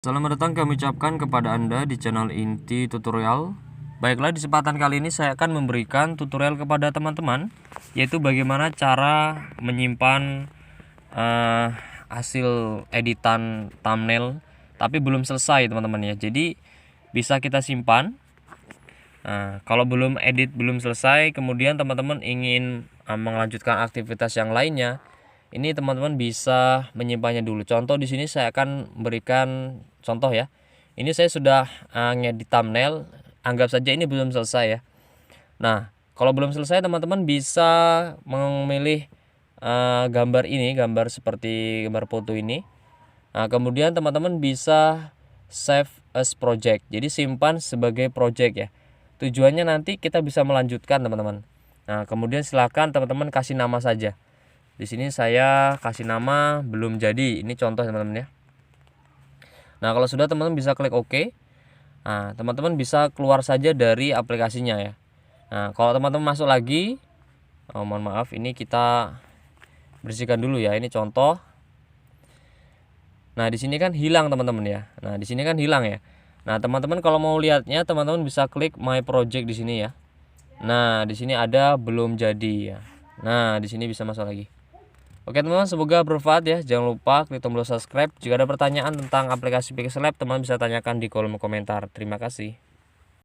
Selamat datang kami ucapkan kepada Anda di channel Inti Tutorial. Baiklah, di kesempatan kali ini saya akan memberikan tutorial kepada teman-teman, yaitu bagaimana cara menyimpan hasil editan thumbnail tapi belum selesai teman-teman ya. Jadi bisa kita simpan. Kalau belum edit belum selesai, kemudian teman-teman ingin melanjutkan aktivitas yang lainnya, ini teman-teman bisa menyimpannya dulu. Contoh di sini saya akan berikan contoh ya. Ini saya sudah ngedit thumbnail, anggap saja ini belum selesai ya. Nah, kalau belum selesai teman-teman bisa memilih gambar ini, gambar seperti gambar foto ini. Nah, kemudian teman-teman bisa save as project. Jadi simpan sebagai project ya. Tujuannya nanti kita bisa melanjutkan teman-teman. Nah, kemudian silakan teman-teman kasih nama saja. Di sini saya kasih nama belum jadi. Ini contoh teman-teman ya. Nah, kalau sudah teman-teman bisa klik OK. Nah, teman-teman bisa keluar saja dari aplikasinya ya. Nah, kalau teman-teman masuk lagi, mohon maaf, ini kita bersihkan dulu ya. Ini contoh. Nah, di sini kan hilang teman-teman ya. Nah, di sini kan hilang ya. Nah, teman-teman kalau mau lihatnya, teman-teman bisa klik My Project di sini ya. Nah, di sini ada belum jadi ya. Nah, di sini bisa masuk lagi. Oke teman-teman, semoga bermanfaat ya. Jangan lupa klik tombol subscribe. Jika ada pertanyaan tentang aplikasi Pixel Lab, teman bisa tanyakan di kolom komentar. Terima kasih.